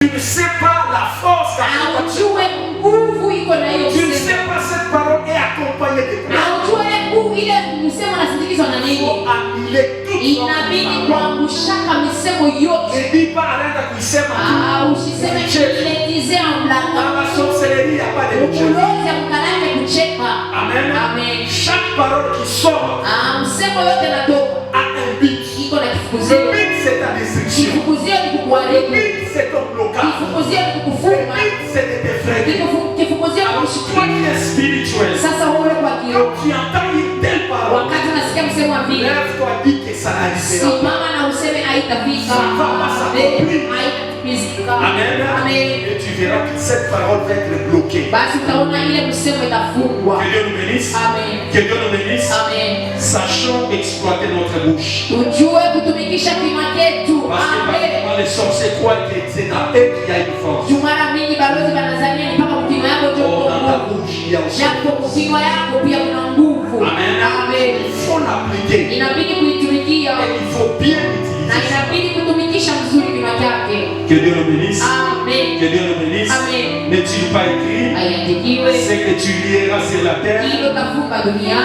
Tu ne sais pas la force de tu ne sais pas cette parole est accompagnée de quoi. Il faut annuler toute ne dis pas arrête à kusema. Dans la sorcellerie, il n'y a pas de budget. Amen. Chaque parole qui sort a un but. Le but c'est ta destruction. Le but c'est ton blocage. Le but c'est de te freiner. Alors toi qui es spirituel, quand tu entends une telle parole, lève-toi, dis que ça n'arrivera pas. Ça ne va pas s'accomplir. Amen. Et tu verras que cette parole va être bloquée. Que Dieu nous bénisse. Que Dieu nous bénisse. Sachons exploiter notre bouche. Parce que par les sorciers croient que c'est dans eux qu'il y a une force. Oh, dans ta bouche, il y a aussi une force. Amen. Il faut l'appliquer. Et il faut bien l'utiliser. Que Dieu nous bénisse. Que Dieu nous bénisse. N'es-tu pas écrit? Ce que tu lieras sur la terre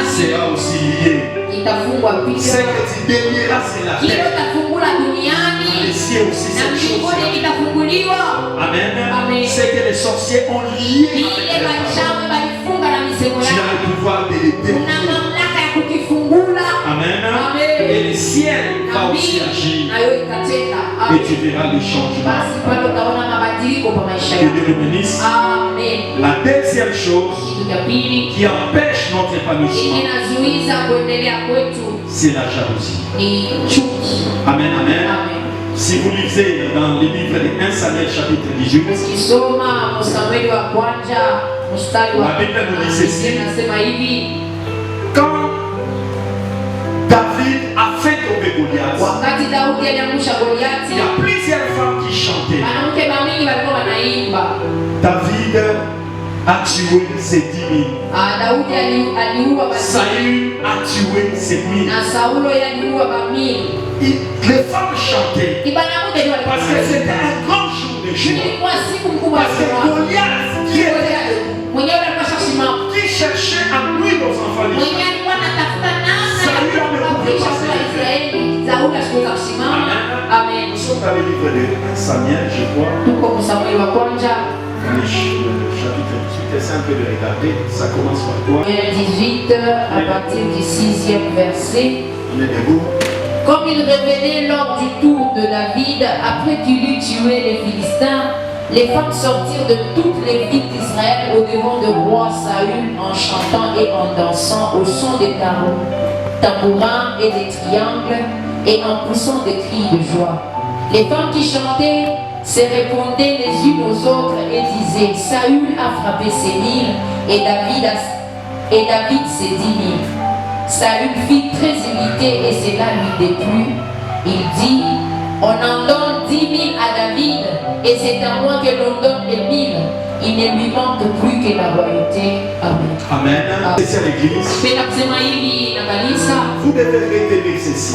sera aussi lié. Ce que tu délieras sur la terre, les cieux aussi cette chose. Amen. Ce que les sorciers ont lié tu as le pouvoir de les délier. Amen. Et le ciel va aussi agir. Et tu verras le changement. Que Dieu nous bénisse. La deuxième chose qui empêche notre épanouissement, c'est la jalousie. Amen, amen. Si vous lisez dans le livre de 1 Samuel chapitre 18, la Bible nous dit ceci. Quand David a fait tomber Goliath, il y a plusieurs femmes qui chantaient. David a tué ses 10 000. Saül a tué ses 1000. Les femmes chantaient parce que c'était un grand jour de joie. Parce que Goliath qui cherchait à nuire aux enfants d'Israël, Saül ne pouvait pas se faire. Amen. Nous sommes dans le livre de Samuel, je crois. Le chapitre 18, c'est un peu de regarder. Ça commence par quoi? 18 à partir du 6e verset. On est debout. Comme il revenait lors du tour de David, après qu'il eut tué les Philistins, les femmes sortirent de toutes les villes d'Israël au devant du roi Saül en chantant et en dansant au son des tambourins et des triangles et en poussant des cris de joie. Les femmes qui chantaient se répondaient les unes aux autres et disaient: Saül a frappé ses 1000 et David ses 10 000. Saül fut très irrité et cela lui déplut. Il dit: on en donne 10 000 à David et c'est à moi que l'on donne les 1000. Il ne lui manque plus que la royauté. Amen. Amen. C'est à l'église. Vous devez retenir ceci.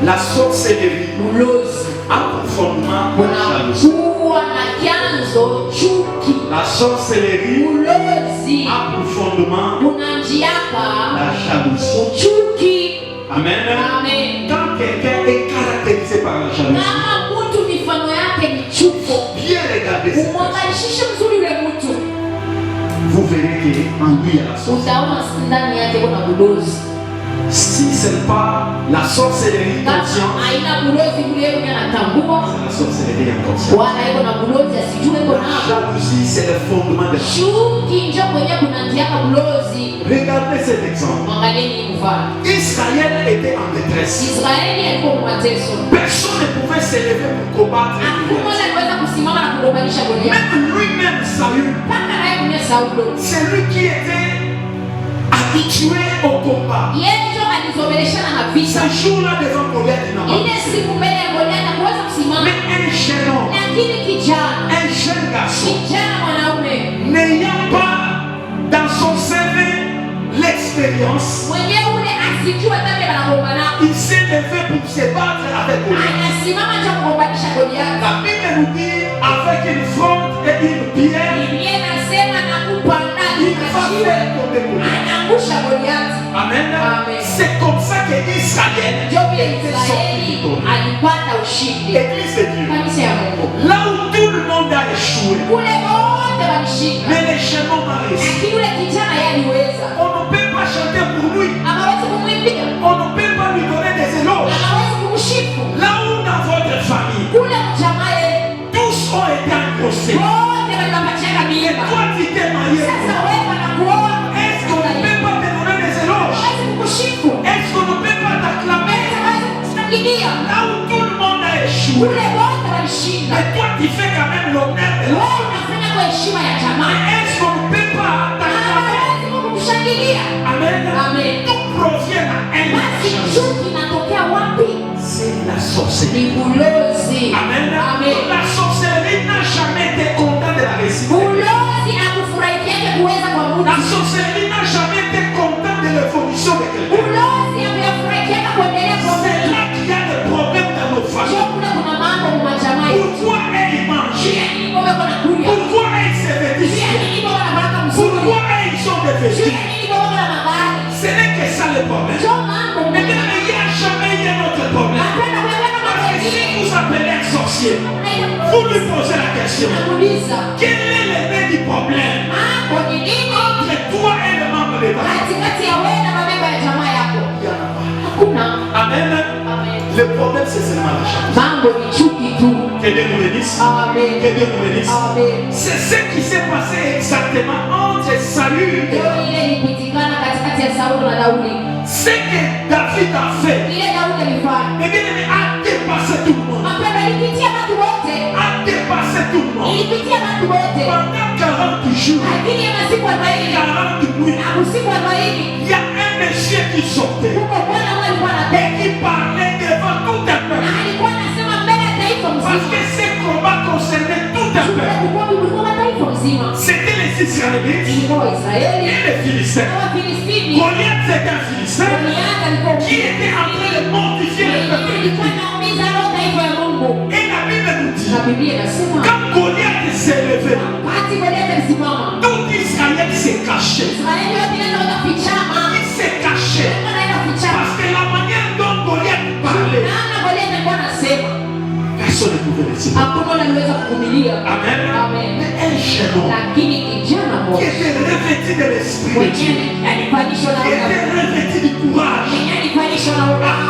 La sorcellerie a pour fondement la jalousie. La sorcellerie a pour fondement la jalousie. Amen. Quand quelqu'un est caractérisé par la jalousie, il faut bien regarder cette personne. Vous verrez qu'en lui, il y a la sorcellerie. Si ce n'est pas la sorcellerie consciente, c'est la sorcellerie inconsciente. La jalousie, c'est le fondement de la jalousie. Regardez cet exemple. Israël était en détresse. Personne ne pouvait s'élever pour combattre. Même lui-même, Saül, c'est lui qui était habitué au combat. Ce jour-là devant Goliath, il n'a pas mais un jeune homme, un jeune garçon, n'ayant pas dans son CV l'expérience, il s'est levé pour se battre avec Goliath. La Bible nous dit avec une fronde et une pierre, il va faire tomber Goliath. Amen. C'est comme ça qu'Israël était sorti du tonnerre. Église de Dieu. Là où tout le monde a échoué, mais les chaînons ont réussi. On ne peut pas chanter pour lui. On ne peut pas lui donner des éloges. Là où dans votre famille, tous ont été engrossés. Et toi, tu t'es marié. Est-ce qu'on ne peut pas te donner des éloges? Est-ce qu'on ne peut pas t'acclamer? Là où tout le monde a échoué, mais toi, tu fais quand même l'honneur de l'homme. Est-ce qu'on ne peut pas t'acclamer? Amen. Tout provient à un. C'est la sorcellerie. Amen. La sorcellerie n'a jamais été contente de la réussite. La sorcellerie n'a jamais été contente de l'évolution de quelqu'un. C'est là qu'il y a des problèmes dans nos familles. Pourquoi elle mange? Pourquoi elle se vêtit? Pourquoi ils sont des vêtements? Ce n'est que ça le problème. Mais il n'y a jamais eu un autre problème. Parce que si vous appelez un sorcier, vous lui posez la question: quel est le nez du problème entre toi et le membre de ta famille? Amen. Le problème, c'est seulement la chance. Que Dieu nous bénisse. Que Dieu nous bénisse. C'est ce qui s'est passé exactement entre Saül et ce que David a fait. Mais bien aimé, a dépassé tout le monde. A dépassé tout le monde. Pendant 40 jours, 40 nuits, il y a un monsieur qui sortait et qui parlait devant tout un peuple. Parce que ce combat concernait tout un peuple. C'était les Israélites et les Philistins. Goliath, c'était un Philistin qui était en train de mortifier le peuple. Et la Bible nous dit, quand Goliath s'est levé, tout Israël s'est caché. Il s'est caché. Parce que la manière dont Goliath parlait, personne ne pouvait le dire. Amen. Mais un jeune homme qui était revêtu de l'esprit de Dieu, qui était revêtu du courage, a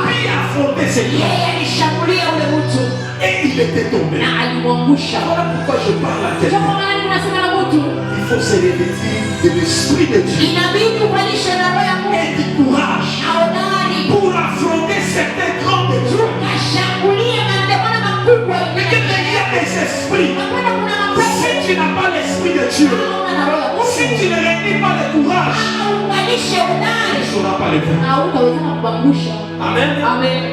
pu affronter ses plans. Et il était tombé. Voilà pourquoi je parle à quelqu'un. Il faut se revêtir de l'esprit de Dieu et du courage pour affronter certains grands défis. Mais qu'il y a des esprits. Si tu n'as pas l'esprit de Dieu, si tu ne réunis pas le courage, tu ne sauras pas le faire. Amen.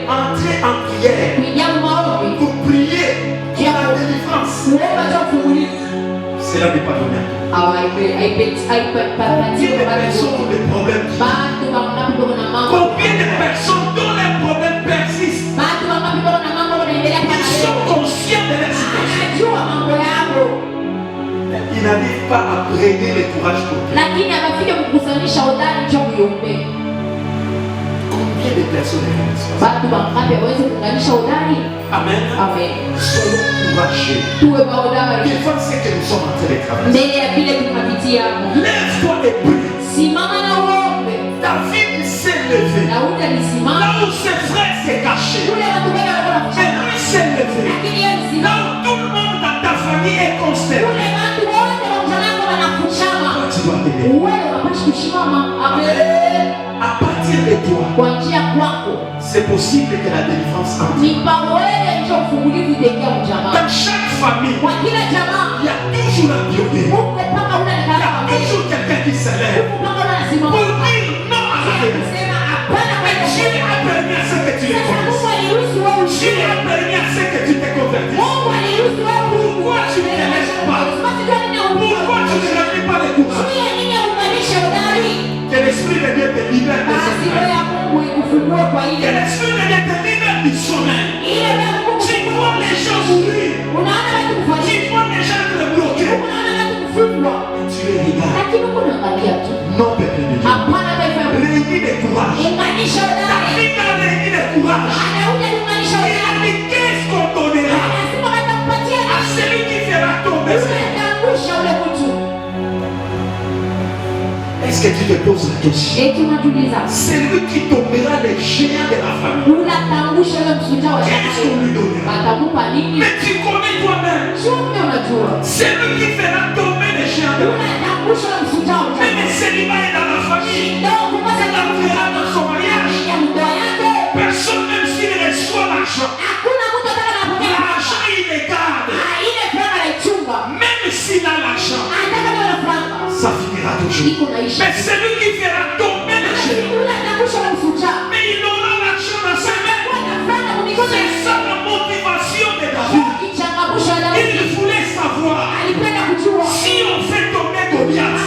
Entrez en prière pour prier pour la délivrance. Cela n'est pas donné. Combien de personnes ont des problèmes? Combien de personnes dont les problèmes persistent? Ils sont conscients de la situation. Ils n'arrivent pas à prêter le courage pour Dieu. Combien de personnes Amen. Soyons courageux. Devant ce que nous sommes en train de traverser. Lève-toi et prie. David s'est levé. Là où ses frères s'est caché. Et lui s'est levé. Là où tout le monde dans ta famille est consterné. Tu dois t'aider. À partir de toi, c'est possible que la délivrance entre. Dans chaque famille, il y a toujours un pionnier. Il y a toujours quelqu'un qui se lève pour dire non à la délivrance. Mais Dieu a permis à ce que tu les connaisses. Dieu a permis à ce que tu te convertisses. Pourquoi tu ne te laisses pas? Pourquoi tu ne réunis pas les courage? Que l'esprit de Dieu te libère de ce sommeil. Que l'esprit de Dieu te libère du sommeil. Tu vois les gens mourir. Non, peuple de Dieu. Réunis le courage. David a réuni le courage. Il a dit qu'est-ce qu'on donnera à celui qui fera tomber. Est-ce que tu te poses la question? C'est lui qui tombera les géants de la famille. Qu'est-ce qu'on lui donnera? Mais tu connais toi-même. C'est lui qui fera tomber les géants de la famille. Même le célibat est dans la famille. C'est l'enfera dans son mariage. Personne, même s'il reçoit l'argent, l'argent il les garde. Même s'il a l'argent, ça finira toujours. Mais c'est lui qui fera tomber les géants. Mais il aura l'argent dans sa main. C'est ça la motivation de David. Il voulait savoir si on fait tomber Goliath,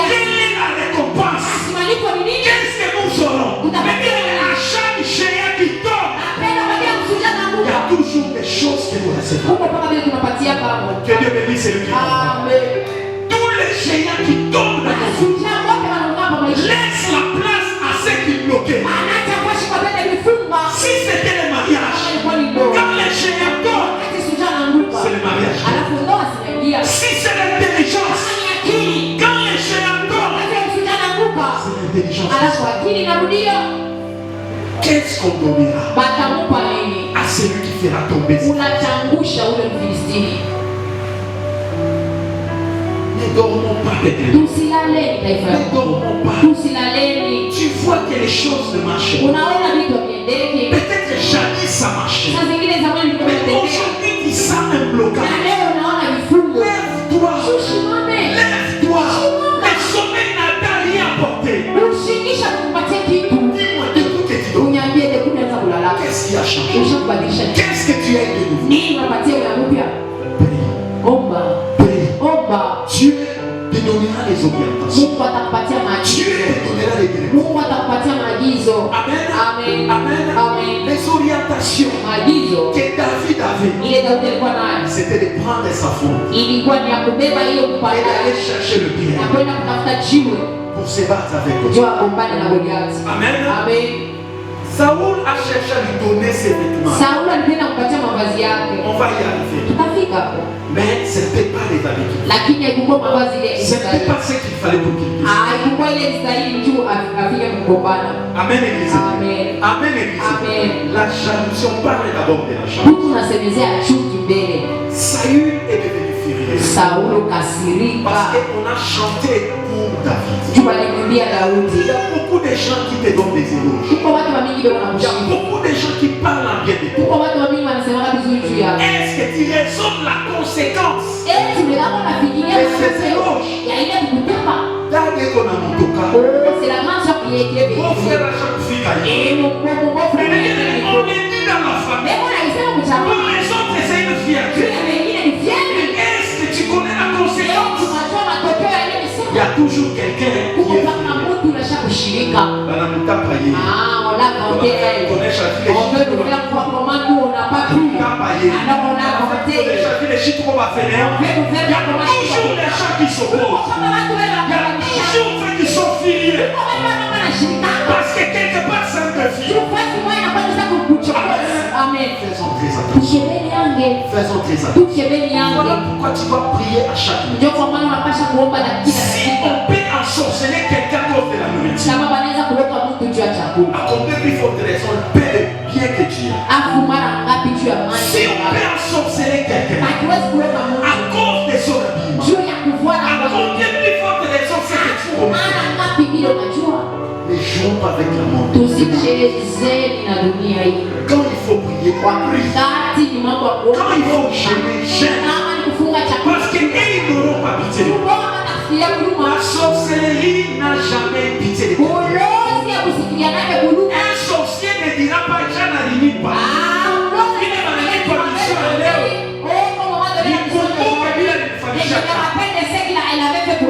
quelle est la récompense? Qu'est-ce que nous aurons? Mais à chaque géant qui tombe, il y a toujours des choses que nous recevons. Que Dieu bénisse celui qui tombe. Tous les géants qui tombent dans nos vies, laisse la place à ceux qui bloquaient. Si c'était le mariage, quand les géants tombent, c'est le mariage. Si c'est l'intelligence, quand les géants tombent, c'est l'intelligence. Qu'est-ce qu'on donnera à celui qui fera tomber? Ne dormons pas, ne dormons pas. Tu vois que les choses ne marchent pas. Peut-être jadis ça marchait. Mais aujourd'hui tu sens un blocage. Lève-toi. Lève-toi. Le sommeil n'a pas rien apporté. Dis-moi de tout que tu donnes. Qu'est-ce qui a changé? Qu'est-ce que tu as de nouveau? Dieu te donnera les orientations. Dieu te donnera les directions. Amen. Amen. Les orientations que David avait, c'était de prendre sa faute et d'aller chercher le bien pour se battre avec Dieu. Amen. Saoul a cherché à lui donner ses vêtements. On va y arriver. Mais ce n'était pas les habitudes. Ce n'était pas ce qu'il fallait pour qu'il puisse. Amen, Église. Amen, Église. La jalousie, on parle d'abord de la jalousie. Saül est devenu furieux parce qu'on a chanté pour David. Il y a beaucoup de gens qui te donnent des éloges. Il y a beaucoup de gens qui parlent en bien de toi. Est-ce que tu raisonnes la conséquence de ces éloges? C'est la main sur qui est mon frère à chaque fille. On est dit dans la famille. Pour les autres, c'est une fierté. Est-ce que tu connais la conséquence? Il y a toujours quelqu'un qui est on l'a compté elle. On veut nous faire croire comment nous on n'a pas pu. Alors on a compté. Il y a toujours des gens qui s'opposent. Il y a toujours ceux qui sont furieux. Parce que quelque part c'est un défi. Amen. Faisons très attention. Faisons très attention. Voilà pourquoi tu dois prier à chaque minute. Si on peut ensorceler quelqu'un d'autre de la nourriture, à combien plus forte raison le paix de bien que tu as. Si on peut ensorceler quelqu'un à cause de son habillement, à combien plus forte raison c'est que tu promets. Ne jouons pas avec la mort. Quand il faut prier, prie. Quand il faut gêner, parce qu'ils n'auront pas pitié de toi. La sorcellerie n'a jamais pitié de toi. Un sorcier ne dira pas que j'en n'arrive pas. Il ne m'arrive pas de ça. Il faut pas dire une famille chacun.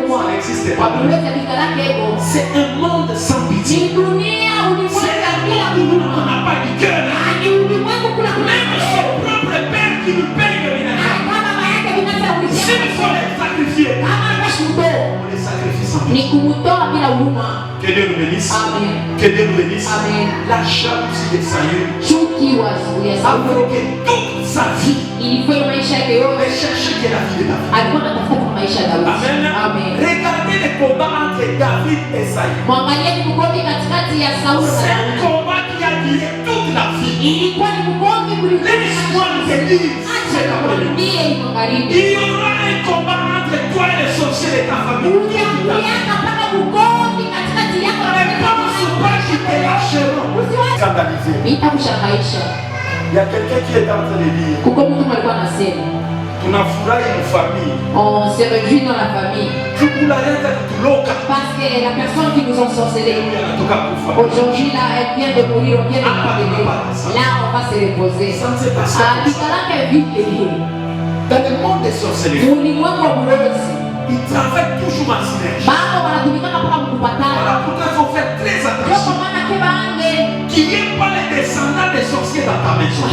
Ça n'existe pas. C'est un monde sans pitié. C'est un monde où on n'a pas de cœur. Même son propre père qui nous paye le vinaigre. S'il faut les sacrifier, on les sacrifie sans pitié. Que Dieu nous bénisse. Amen. Que Dieu nous bénisse. Amen. La jalousie de Saül Chuki a bloqué toute sa vie. ilikuwa maisha yake Il yote. cherchait que la vie de David. Alikuwa anatafuta kwa maisha ya Daudi. Amen. Amen. Regardez les combats entre David et Saül. Mwangalieni mgomvi katikati ya Sauli na C'est un Daudi. combat qui a duré toute la vie. Ilikuwa ni mgomvi Laisse-moi te dire, acha nikwambie magharibi. il y aura un combat entre toi et les sorciers de ta famille. Unakuliaka mpaka mgomvi katikati yako na Ne pense pas qu'ils te lâcheront. Scandalisé. itakushangaisha. Il y a quelqu'un qui est en train de dire, Kuko mtu alikuwa anasema tunafurahi une famille. on se réjouit dans la famille Tukulaleta kutuloka. parce que la personne qui nous a sorcelé Anatoka kufa. aujourd'hui là elle vient de mourir, on vient de l'enterrer. Là on va se reposer. Ça ne s'est pas ça. Alikalaka vite Dans le monde des sorcelleries, ulimwengu wa ulozi ils travaillent toujours en synergie. bado wanatumikaka mpaka mkupatana. Voilà pourquoi il faut faire très Ndio attention. kwa maana kebange Qu'il n'y ait pas les descendants des sorciers dans ta maison.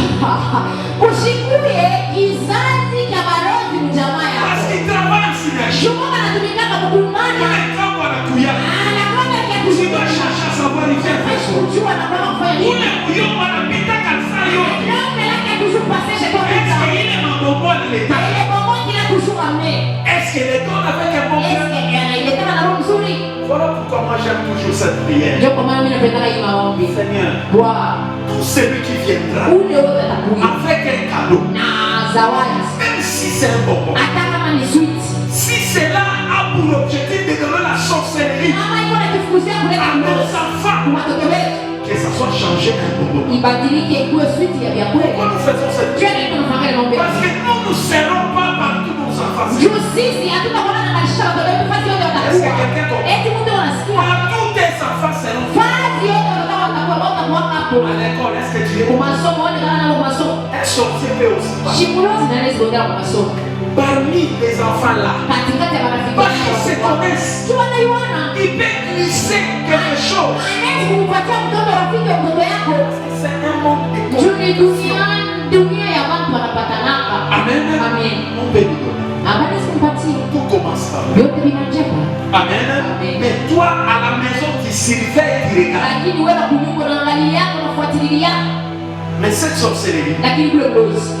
kushikuye kizazi cha balozi mjamaa Parce yako. qu'ils travaillent en synergie. Shumo anatumikaka kukumana. Tous les temps, on a couillé. Anakwenda kia Tu dois kushikuye. chercher à savoir y faire quelque chose. Kujua anakwenda kufanya Ule nini. bouillon, on a pita kansa yote. L'homme là qui a toujours passé chez toi. Est-ce qu'il est un bonbon de l'État? Il est bon qu'il a toujours amené. Est-ce qu'il est bon avec un bon Est-ce cœur? qu'il était dans la robe mzuri? Voilà pourquoi moi j'aime toujours cette prière. Ndio kwa maana mimi napenda hii maombi. Seigneur, Bwana, tout celui qui viendra ule wote atakuja avec un cadeau, na zawadi. même si c'est un bonbon, Hata kama ni sweet. si cela a pour objectif de donner la sorcellerie Kama iko na kifukuzia kuleta à nos mdomo. enfants, Kwa watoto wetu. que ça soit changé en bonbon. Ibadilike ikuwe sweet ya vyakula. Pourquoi nous faisons cette Jua prière? nini tunafanya maombi? Parce que nous ne serons pas partout nos enfants. Juu sisi hatutakuwa na maisha watoto wetu fasi yote watakuwa. Eti mtu anasikia Partout tes enfants seront fasi yote watakuwa watakuwa hapo. à l'école. Est-ce que tu es Kwa masomo wale kana na masomo. un sorcier peut aussi passer Shimulo zinaweza kuenda kwa masomo. parmi les enfants là? Katikati ya marafiki Parce qu'ils se connaissent. tu wanaiona. Il peut glisser quelque chose. Anaweza kumpatia mtoto rafiki wa mtoto yako. C'est un monde de Juu ni dunia ya watu wanapatanaka. Amen. Amen. On peut lui donner. Habari simpatie. Tout commence par là. Yote vinacheka. Amen. Amen. Mais toi, à la maison, tu surveilles, tu regardes. Lakini wewe kunyumba unaangalia yako unafuatilia. Mais cette sorcellerie Lakini kule bosi.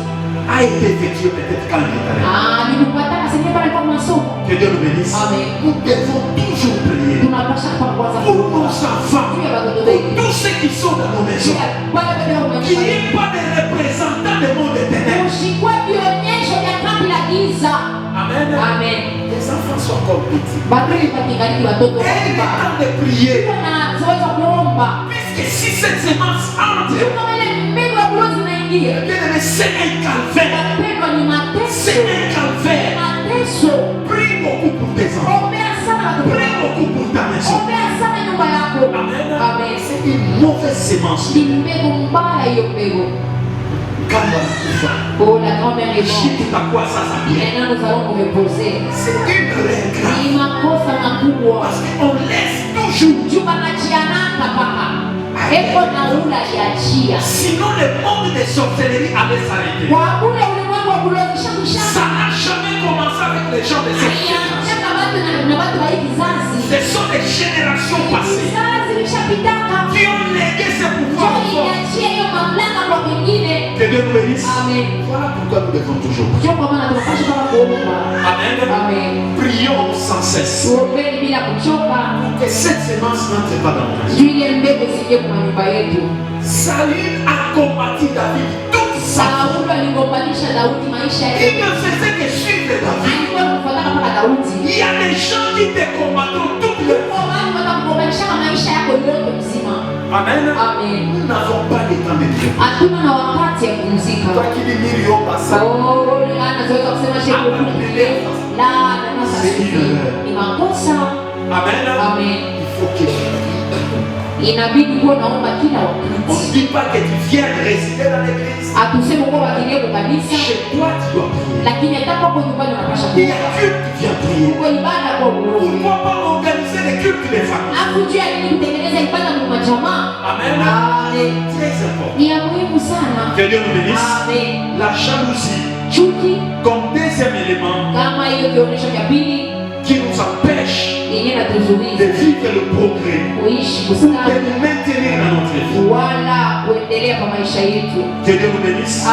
a été effectuée peut-être quand il est allé. Nilikupata sasa pale kwa masomo. Que Dieu nous bénisse. Amen. Nous devons toujours prier Tunapasha kwa kwanza pour nos enfants, Juu ya watoto pour wetu. tous ceux qui sont dans nos maisons. Bwana bebe wa Qu'il n'y maisha. ait pas de représentants du monde des ténèbres. Ushikwe vionyesho vya kambi la giza. Amen. Amen. Les enfants sont comme petits. Badri patikani watoto Et il est wa temps de prier. kuna zoezi kuomba. Puisque si cette semence entre, Kama ile mbegu ya bulozi inaingia. bien aimé, c'est un calvaire. Mapendo ni mateso. C'est un calvaire. Mateso. Prie beaucoup pour tes enfants. Ombea sana watoto Prie wako. beaucoup pour ta maison. Ombea sana nyumba yako. Amen. Amen. C'est une mauvaise semence. Ni mbegu mbaya hiyo mbegu. Quand on a tout Oh, la grand-mère est morte. tout à quoi ça s'appelle? Maintenant nous allons nous reposer. C'est une règle. Ni makosa makubwa. Parce qu'on laisse toujours. Juma nachianaka paka. Eko na ula liachia. Sinon, le monde des sorcelleries allait s'arrêter. Kwa ule ulimwengu wa kulozisha Ça mshaka. n'a jamais commencé avec les gens des sorcelleries. Chaka watu na watu wa hii kizazi. Ce sont des générations passées Kizazi lishapitaka. qui ont légué ce pouvoir. Njoo iliachia hiyo mamlaka kwa wengine. Que Dieu nous bénisse. Amen. Voilà pourquoi nous devons toujours prier. Njoo kwa maana tunapaswa kama kuomba. Amen. Amen. Prions sans cesse. Tuombeni bila kuchoka. Que cette semence n'entre pas dans nos maisons. Juu ile mbegu isije kwa nyumba yetu. Saül a combattu David toute sa vie. Sauli aligombanisha Daudi maisha Il yake. ne faisait que suivre David. Alikuwa anafuatana mpaka Daudi. Il y a des gens qui te combattront toute leur vie. Kwa maana watamgombanisha maisha yako yote mzima. Amen. Amen. Nous n'avons pas le temps de Dieu. Hatuna na wakati ya kupumzika. Toi qui dis millions passants. Oh, anaweza kusema shehe kukulia. La, na sisi ni makosa. Amen. Amen. Il faut que Inabidi kuwa naomba kila on ne wakati. dit pas que tu viens résider dans l'église. Atuseme kwa wakilie kwa kanisa, Chez toi, tu dois prier. lakini hata kwa nyumbani unapasha Il y a kuomba. culte, tu viens prier. Kwa ibada kwa Mungu. Pourquoi pas organiser des cultes des familles? Afu juu ya nini kutengeneza ibada kwa majamaa? Amen. Amen. Très important. Ni ya muhimu sana. Que Dieu nous bénisse. Amen. La jalousie, Chuki comme deuxième élément kama hiyo kionyesho cha pili qui nous empêche de vivre le progrès, pour de nous maintenir dans notre vie. Que Dieu nous bénisse.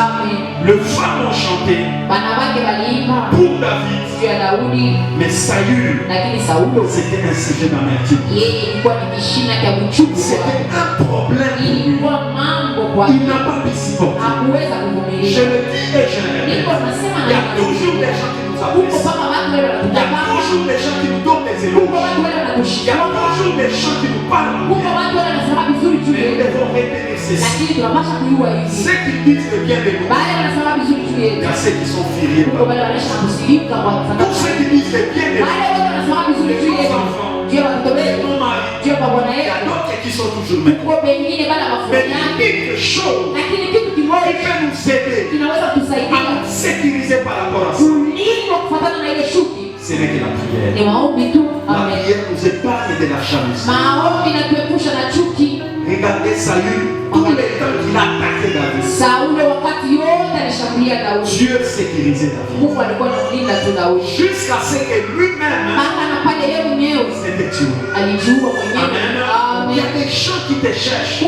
Les femmes ont chanté pour David, mais Saül, c'était un sujet d'amertume. C'était un problème. Il n'a pas pu supporter. Je le dis et je le répète. Il y a toujours des gens qui nous apprécient. Il y a toujours des gens qui nous donnent des éloges. Il y a toujours des gens qui nous parlent. Mais nous devons retenir ceci. Ceux qui disent le bien de nous, il y a ceux qui sont furieux. Tous ceux qui disent le bien de nous, les enfants, les non-maris, il y a d'autres qui sont toujours mécontents. Mais quelque chose qui peut nous aider à nous sécuriser par rapport à ça, ce n'est que la prière. La prière nous épargne de la jalousie. Regardez Saül, tout le temps qu'il a attaqué David, Dieu sécurisait David. Jusqu'à ce que lui-même s'était tué. Amen. Il y a des gens qui te cherchent.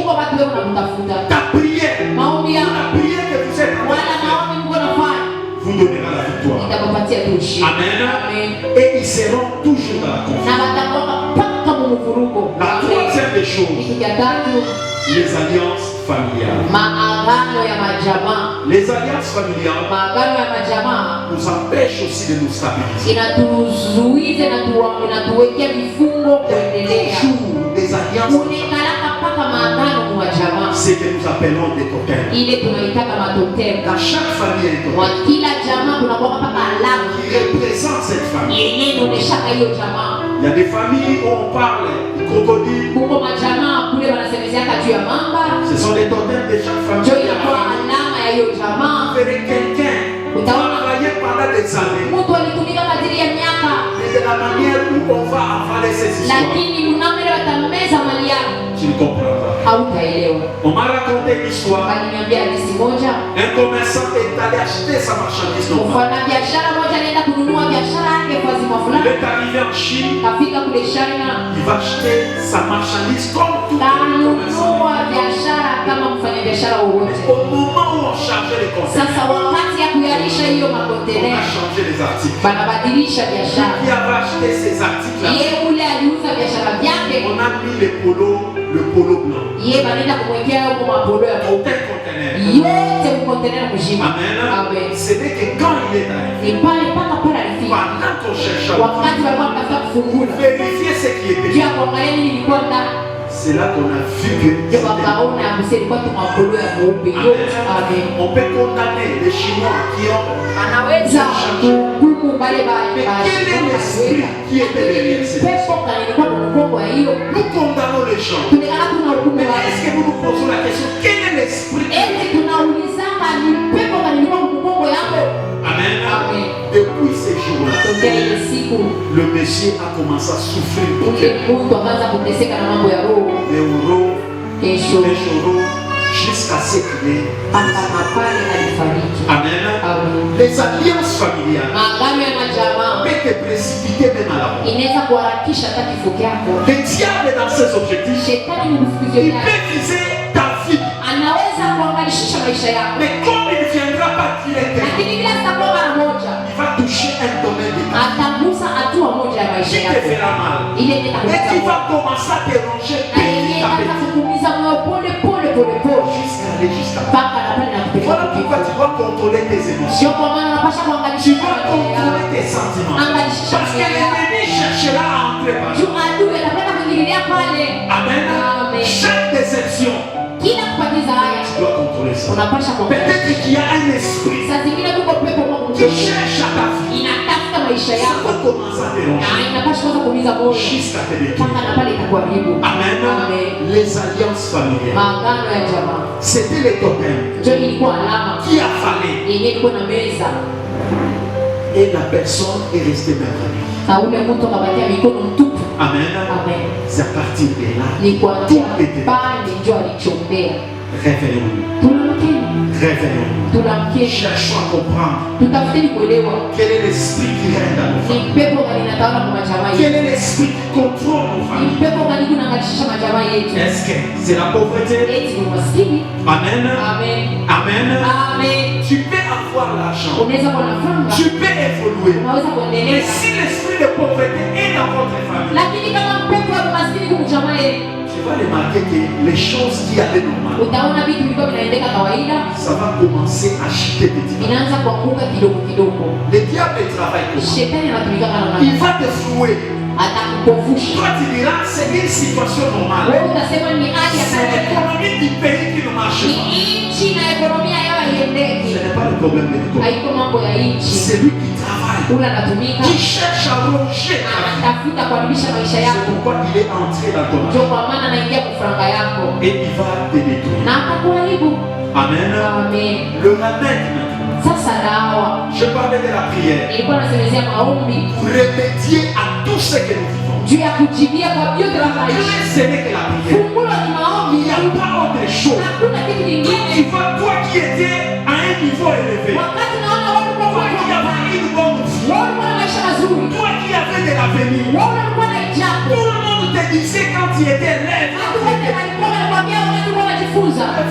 Ta prière, la prière que vous êtes en train de faire, vous donnera la victoire. Amen. Et ils seront toujours dans la confiance. La troisième des choses, les alliances familiales. Les alliances familiales nous empêchent aussi de nous stabiliser. Toujours des alliances, c'est que nous appelons des totems. Dans chaque famille, il y a un totem qui représente cette famille. Il y a des familles où on parle du crocodile. Ce sont les totems de chaque famille. Vous verrez quelqu'un travailler pendant des années. Mais de la manière où on va avaler ces histoires, tu ne comprends pas. On m'a raconté une histoire. Un commerçant est allé acheter sa marchandise normale. Il est arrivé en Chine. Il va acheter sa marchandise comme tout le commerçant. Au moment où on chargeait les conteneurs, on a changé les articles. Qui avait acheté ces articles-là, on a mis le polo blanc. Aucun conteneur. Amen. Ce n'est que quand il est arrivé, pendant qu'on cherchait vérifier ce qui était, c'est là qu'on a vu que on peut condamner les Chinois qui ont changé. Mais quel est l'esprit qui était derrière ces histoires? Nous condamnons les gens. Mais est-ce que nous nous posons la question, quel est l'esprit? Amen. Depuis ces jours-là, le Messie a commencé à souffrir pour que les choraux jusqu'à ce qu'il est. Amen. Les alliances familiales peuvent te précipiter même à la mort. Le diable dans ses objectifs, il peut viser ta vie. Mais comme il ne viendra pas directement, il va toucher un domaine de ta vie qui te fera mal. Et qui va commencer à te ronger petit à petit jusqu'à aller jusqu'à là. Voilà pourquoi tu dois contrôler tes émotions. Tu dois contrôler tes sentiments. Parce que l'ennemi cherchera à entrer par là. Amen. Chaque déception, tu dois contrôler ça. Peut-être qu'il y a un esprit qui cherche à ta vie. Ça va commencer à te ronger jusqu'à te détruire. Amen. Les alliances familiales, c'était les totems qui a fallu. Et la personne est restée mécanique. Amen. C'est à partir de là, tout était. Réveillons-nous. Réveillons. Cherchons à comprendre quel est l'esprit qui règne dans nos familles. Quel est l'esprit qui contrôle nos familles. Est-ce que c'est la pauvreté? Amen. Amen. Tu peux avoir l'argent. Tu peux évoluer. Mais si l'esprit de pauvreté est dans votre famille, tu vas remarquer que les choses qui allaient normalement, ça va commencer à chuter petit peu. Le diable travaille comme ça. Il va te flouer. Toi tu diras c'est une situation normale. C'est l'économie du pays qui ne marche pas. Ce n'est pas le problème de l'économie. C'est lui qui travaille, qui cherche à ronger. C'est pourquoi il est entré dans ton argent. Et il va te détruire. Amen. Le remède maintenant. Je parlais de la prière. Pour remédier à tout ce que nous vivons. Ce n'est que la prière. Il n'y a pas autre chose. Tu vois, toi qui étais à un niveau élevé, toi qui avais une bonne vie, toi qui avais de l'avenir, tout le monde te disait quand tu étais lève,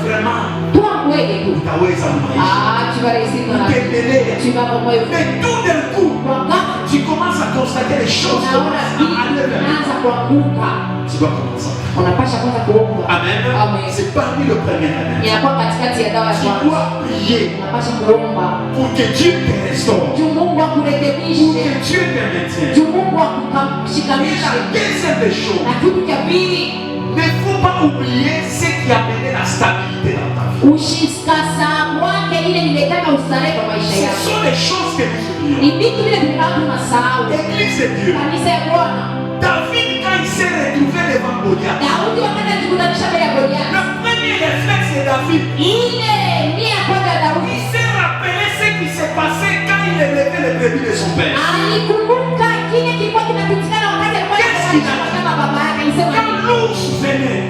vraiment, tu vas réussir dans la vie. Tu vas vraiment. Mais tout d'un coup, tu commences à constater les choses qui commencent à aller vers toi. Tu dois commencer. Amen. C'est parmi le premier amen. Tu dois prier pour que Dieu te restaure, pour que Dieu te maintienne. Et la deuxième des choses, ne faut pas oublier ce qui a mené la stabilité dans ta vie. Ce sont les choses que nous oublions. Église de Dieu. David, quand il s'est retrouvé devant Goliath, le premier réflexe de David, il s'est rappelé ce qui s'est passé quand il élevait les brebis de son père. Quand l'ours venait,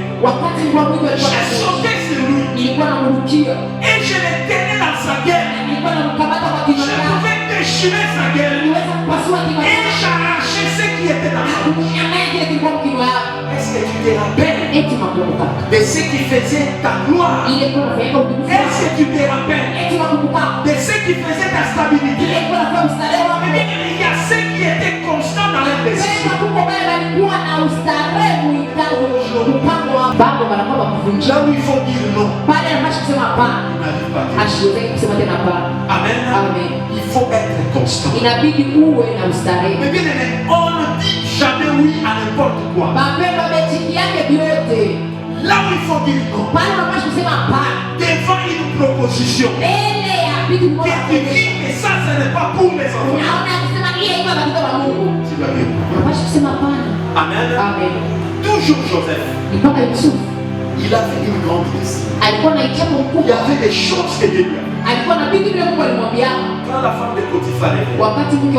j'ai sauté sur lui et je le tenais dans sa gueule. Je pouvais déchirer sa gueule et j'arrachais ce qui était dans sa bouche. Est-ce que tu te rappelles de ce qui faisait ta gloire? Est-ce que tu te rappelles de ce qui faisait ta stabilité? Il y a ce qui était constant dans leur décision. Là où il faut dire non, amen. Il faut être constant. Mais bien aimé, on ne dit jamais oui à n'importe quoi. Là où il faut dire non, devant une proposition, que tu dis que ça ce n'est pas pour les enfants, tu vas dire amen. Toujours Joseph, il avait une grande liste. Il y avait des choses que Dieu lui a fait. Quand la femme de Potiphar est venue,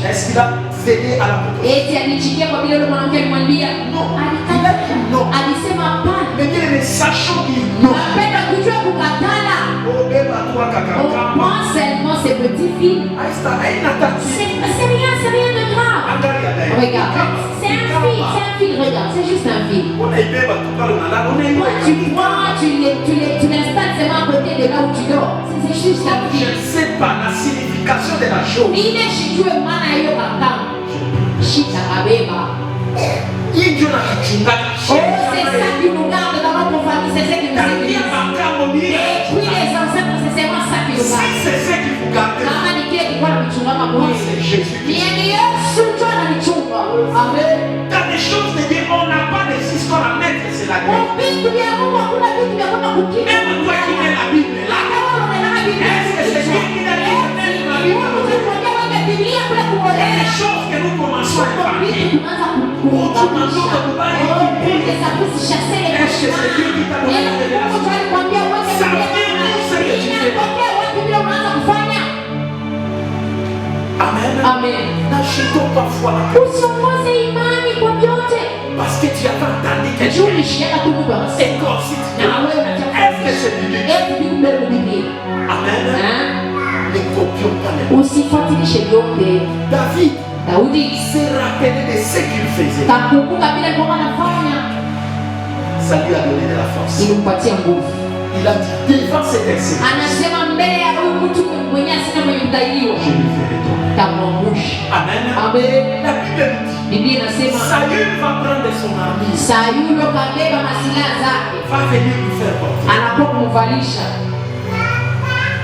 est-ce qu'il a cédé à la proposition? Non. Il a dit non. Mais bien, sachant qu'il non. Moi seulement ces petits filles. C'est rien de grave. Regarde, c'est un fil, regarde, c'est juste un fil. Toi, tu prends, tu l'installes seulement à côté de là où tu dors. C'est juste un fil. Je ne sais pas la signification de la chose. C'est ça qui nous garde dans notre famille, c'est ça qui nous garde. Et puis les ancêtres, c'est seulement ça qui nous garde. Si c'est ce qui vous garde, moi c'est Jésus. Dans les choses de Dieu, on n'a pas de histoires à mettre, c'est la Bible. Même toi qui mets la Bible là, est-ce que c'est Dieu qui a dit de mettre la Bible? Les choses que nous commençons à faire, est-ce que c'est Dieu qui t'a donné la révélation? Ça vient de ce que tu fais. Amen. N'achetons pas foi. Parce que tu as entendu quelque chose. Et qu'ensuite, est-ce que c'est biblique? Amen. Ne copions pas les usifuatilishe vyote. Daudi s'est rappelé de ce qu'il faisait. kakumbuka vile alikuwa anafanya, Ça lui a donné de la force. ilimpatia nguvu. Il a dit devant cet excellent, Anasema mbele ya huyu mtu mwenye asina mwenye kudhaiwa je lui ferai tomber. tamwangusha. Amen. Amen. La Bible nous dit, Biblia inasema Saül va prendre son armure, Sayulo kabeba masilaha zake, va venir lui faire porter. anakuwa kumvalisha.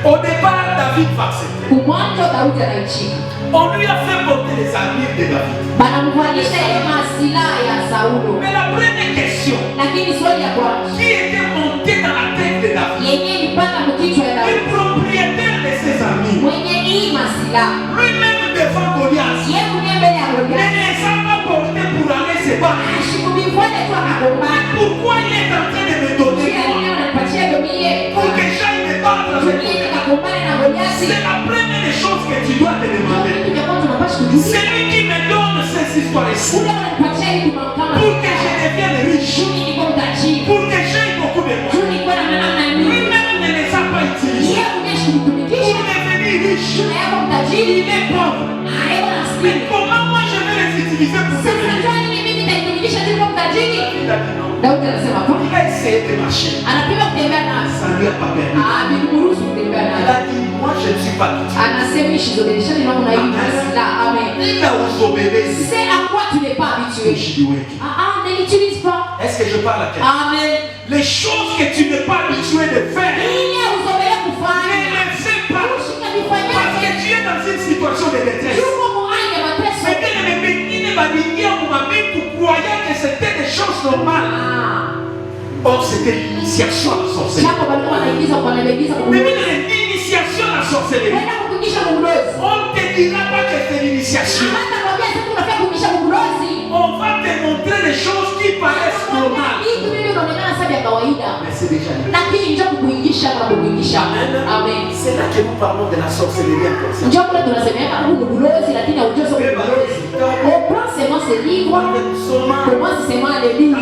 Au départ, David va accepter. Kumwanzo Daudi anaichika, On lui a fait porter les armures de David. banamvalisha ile masilaha ya Saulo. Mais la première question, Lakini swali ya kwanza qui était monté dans la tête de David? yenye ilipanda mkichwa ya Le Daudi, propriétaire de ces armures, mwenye hii masilaha, lui-même devant Goliath, yeye mwenyewe mbele ya ne Goliathi les a pas portés pour aller se battre. ashikubivole tu akagombana. Pourquoi il est en train de me donner Kila moi leo ananipatia domie pour que j'aille me battre avec domie Goliath? nikagombane na Goliathi. C'est la première des choses que tu dois te demander. Kitu cha kwanza unapaswa kujua, C'est lui qui me donne ces histoires-ci ule ananipatia hii kama pour que je devienne riche, shuni niko mtajiri, pour que j'aie beaucoup de moyens. shuni niko na namna ya mimi. Lui-même ne les a pas utilisés Yeye mwenyewe pour shikutumikisha, devenir riche. shuni yako mtajiri, Il est pauvre. hayo na Mais spini. comment moi je vais les utiliser pour Sasa devenir njoo nini mimi nitaitumikisha niko mtajiri? Il a dit non. Daudi anasema hapana. Il a essayé de marcher. Anapima kutembea nasi. Ça ne lui a pas permis. Bilimruhusu kutembea Il nasi. a dit, moi je ne suis pas tout. Anasema ishizobeleshani na una hii masila. Amen. Il a usobélé. C'est à quoi tu n'es pas habitué. Ne l'utilise pas. Est-ce que je parle à quelqu'un? Amen. Les choses que tu n'es pas habitué de faire, Ile uzobele ne kufanya. les fais pas. Ushika vifanya. Parce que tu es dans une situation de détresse. Yuko muhali ya mateso. Mais bien les bénines balingia ou ma vie, tu croyais que c'était des choses normales. Or c'était l'initiation à la sorcellerie. Chako balikuwa wanaingiza kwa wanaingiza kwa Mais mdozi. bien l'initiation à la sorcellerie. Wenda kukungisha kwa mdozi. On ne te dira pas que c'est l'initiation. Hata kwambia sasa unafika kukungisha kwa mdozi. On va te montrer des choses qui paraissent normales. Hii tu mimi unaonekana sababu ya kawaida. Mais c'est déjà là. Lakini njoo kukuingisha na kukuingisha. Amen. C'est là que nous parlons de la sorcellerie inconsciente. Njoo kule tunasemea huu ni mlozi lakini haujui sio mlozi. On prend seulement ce livre, commence seulement à le lire.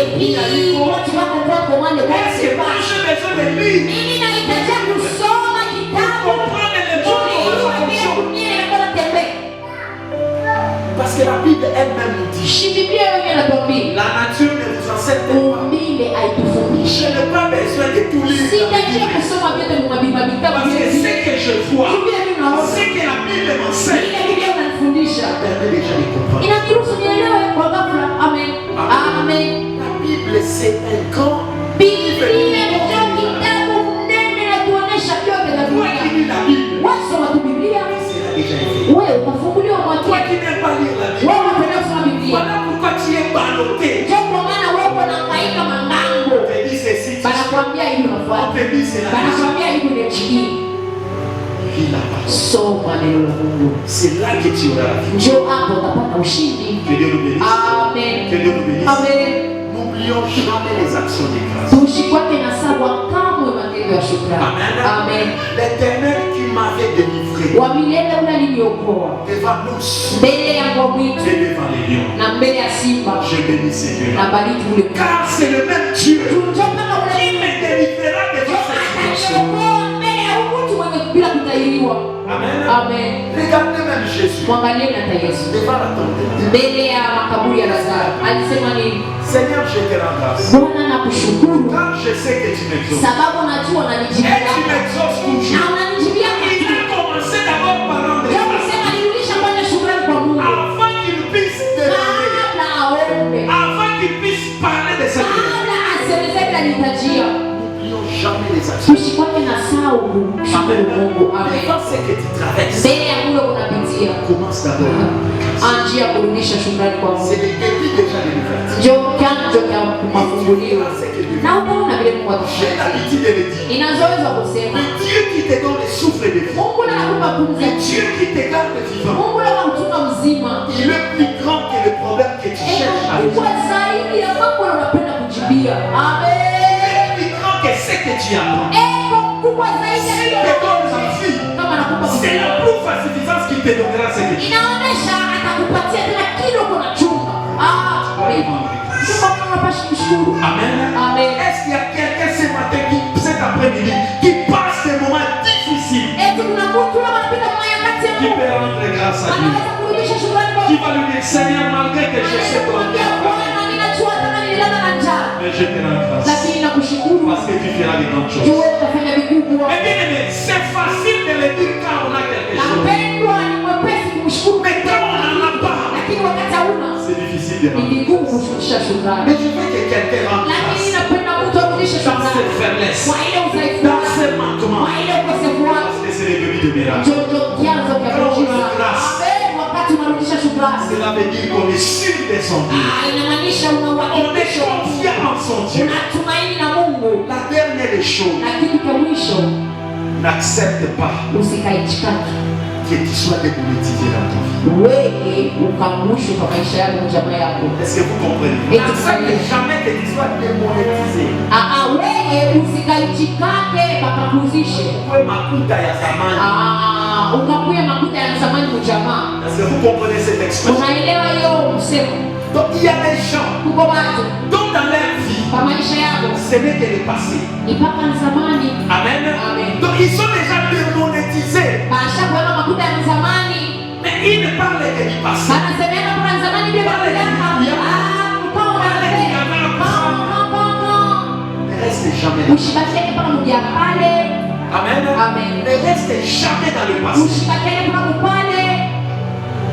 Et puis quand tu vas comprendre comment le monde Est-ce se que moi passe. j'ai besoin de lire Mimi nahitaji kusoma pour kitabu comprendre les choses ili de sa uelewe fonction? dunia inakwenda tembea. Parce que la Bible elle-même nous dit, Biblia yenyewe inatuambia la nature ne vous enseigne pas. umbile haitufundishi. Je n'ai pas besoin de tout lire. Sihitaji kusoma vyote mwa vitabu Parce que vyote. ce que je vois, Biblia ninaona. ce que la Bible m'enseigne, Ile Biblia inanifundisha. permet déjà de comprendre. Inakiruhusu nielewe kwa ghafla. Amen. Amen. La Bible c'est un grand Biblia ndio kitabu mnene na kuonesha vyote vya Toi qui dunia. lis la Bible, Wewe soma tu Biblia. c'est là déjà fait. Wewe utafunguliwa Toi mwakini. qui n'aimes pas lire la Bible, Wewe unapenda kusoma Biblia. voilà pourquoi tu es ballotté. Ndio kwa maana wewe unahangaika mangambo. On te dit ceci, Banakwambia hivi on unafuata. te dit cela. Banakwambia hivi unachiki. Lis la parole. Soma neno la Mungu. C'est là que tu auras la vie. Ndio hapo utapata ushindi. Que Dieu nous bénisse. Amen. Que Dieu nous bénisse. Amen. N'oublions jamais les actions de grâce. Tusikwake na sawa kamwe matendo ya shukrani. Amen. Amen. L'Éternel qui m'avait délivré Wa milele ule aliniokoa devant l'ours mbele ya mbwa mwitu et devant les lions. na mbele ya simba Je bénis ce na Dieu-là. bariki ule Car c'est le même Dieu Ndio kama ule qui me délivrera devant cette situation. ataniokoa mbele ya mtu mwenye bila kutahiriwa. Amen. Amen. Regardez même Jésus Mwangalie na hata Yesu devant la tombe. mbele ya makaburi ya Lazaro alisema nini? Seigneur, je te rends grâce. Bwana nakushukuru Car je sais que tu m'exauces. sababu najua Et unanijibia tu m'exauces na toujours. unanijibia Il a commencé d'abord par rendre ndio grâce. kusema nirudisha kwanza shukrani kwa Mungu Avant qu'il puisse demander. kabla aombe, Avant qu'il puisse parler de cette vie. kabla asemeze bila nitajia. N'oublions jamais les actions. Tusikwake na sau kumshukuru Mungu. Amen. Devant ce que tu traverses, Mbele ya kule unapitia, commence d'abord. anji ya kurudisha shukrani kwa C'est Mungu. le début déjà de l'ouverture. Ndio chanzo cha mafungulio. C'est que Dieu. Na unaona vile Mungu J'ai atakufanya. l'habitude de le dire. Inazoweza kusema Le Dieu qui te donne le souffle de vie. Mungu anakupa pumzi. Le Dieu qui te garde vivant. Mungu anakutunga mzima. Il est plus grand que le problème que tu cherches à Kubwa résoudre. zaidi ya mambo unapenda kujibia. Il Amen. est plus grand que ce que tu apprends. Eko kubwa zaidi ya S'il hiyo. te donne la vie, Kama anakupa c'est la proof à suffisance qu'il te donnera ce que tu inaonesha atakupatia tena kile uko na chunga. Ndio maana unapaswa kushukuru. Amen. Amen. Est-ce qu'il y a quelqu'un ce matin, cet après-midi, qui passe des moments rendre grâce à Dieu. Qui va lui dire, Seigneur, malgré que je sais ton mais je te rends grâce. Parce que tu feras des grandes choses. Mais bien aimé, c'est facile de le dire quand on a quelque chose. Mais quand on n'en a pas, c'est difficile de rendre grâce. Mais je veux que quelqu'un rende grâce dans ses faiblesses, dans ses manquements. Parce que c'est les demi de miracle. Quand on a grâce, cela veut dire qu'on est sûr de son Dieu. On est confiant en son Dieu. La dernière des choses, n'accepte pas que tu sois démonétisé dans ta vie. Est-ce que vous comprenez? N'accepte jamais que tu sois démonétisé. Est-ce que vous comprenez cette expression? Donc il y a des gens dont dans leur vie, ce n'est que le passé. Amen. Donc ils sont déjà démonétisés. Mais ils ne parlent que du passé. Ne reste jamais. Amen. Ne reste jamais dans le passé.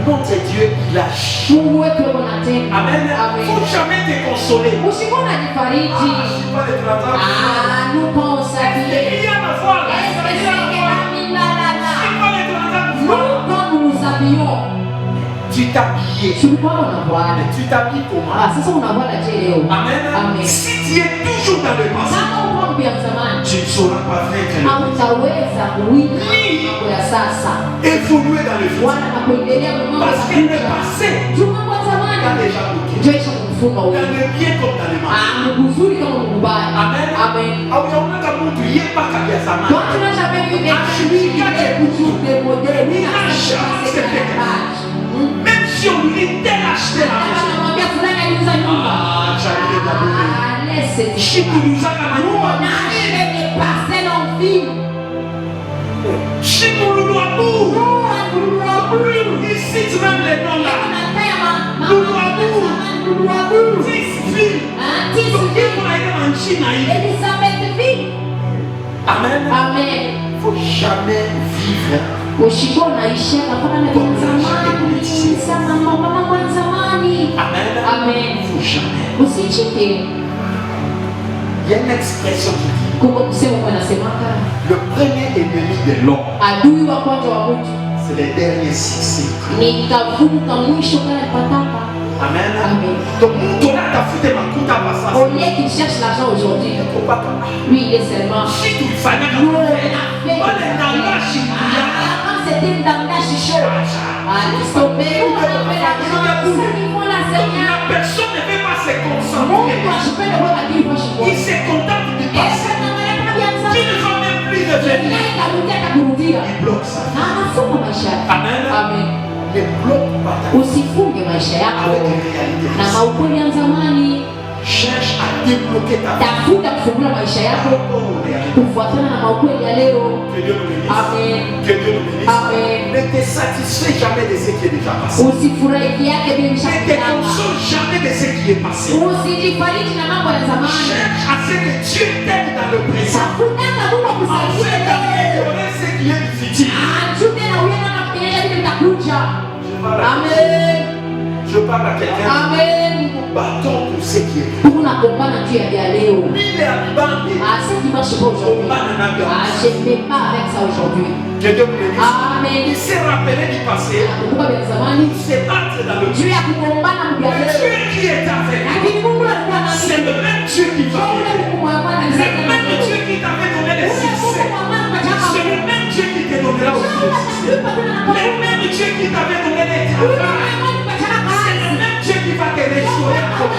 Notre Dieu, il lâche. Amen. Il ne faut jamais te consoler. Je ne suis pas le traducteur. Il y a ma foi là. Tu t'habillais. Tu t'habilles comment? Amen. Si tu es toujours dans le passé, tu ne sauras pas faire évoluer dans le futur. Parce que le passé a déjà bloqué. Dans le bien comme dans le mal. Amen. Même si on lui dit acheter la maison. Ici tu même les noms là. Amen. Il ne faut jamais vivre comme ça. Amen. Il ne faut jamais. Il y a une expression qui dit le premier ennemi de l'homme, c'est le dernier succès. Amen. Donc, au lieu qu'il cherche l'argent aujourd'hui, lui il est seulement. C'était une tendance chaude. La personne ne veut pas se concentrer. Il se contente du passé. Qui ne va même plus devenir. Il bloque ça. Amen. Ne bloque pas ta vie. Avec les réalités. Cherche à débloquer ta vie. Que Dieu nous bénisse. Que Dieu nous bénisse. Ne te satisfais jamais de ce qui est déjà passé. Ne te console jamais de ce qui est passé. Cherche à ce que Dieu t'aide dans le présent. Afin d'améliorer ce qui est du futur. Je parle à quelqu'un. Battons pour ce qui est. Il est Que Dieu me bénisse. Il s'est rappelé du passé. Il s'est battu dans le Dieu. Le Dieu qui est avec nous, c'est le même Dieu qui va aider. C'est le même Dieu qui t'avait donné le succès. C'est le même Dieu qui te donnera aussi le succès. Le même Dieu qui t'avait donné le travail. C'est le même Dieu qui va te restaurer encore.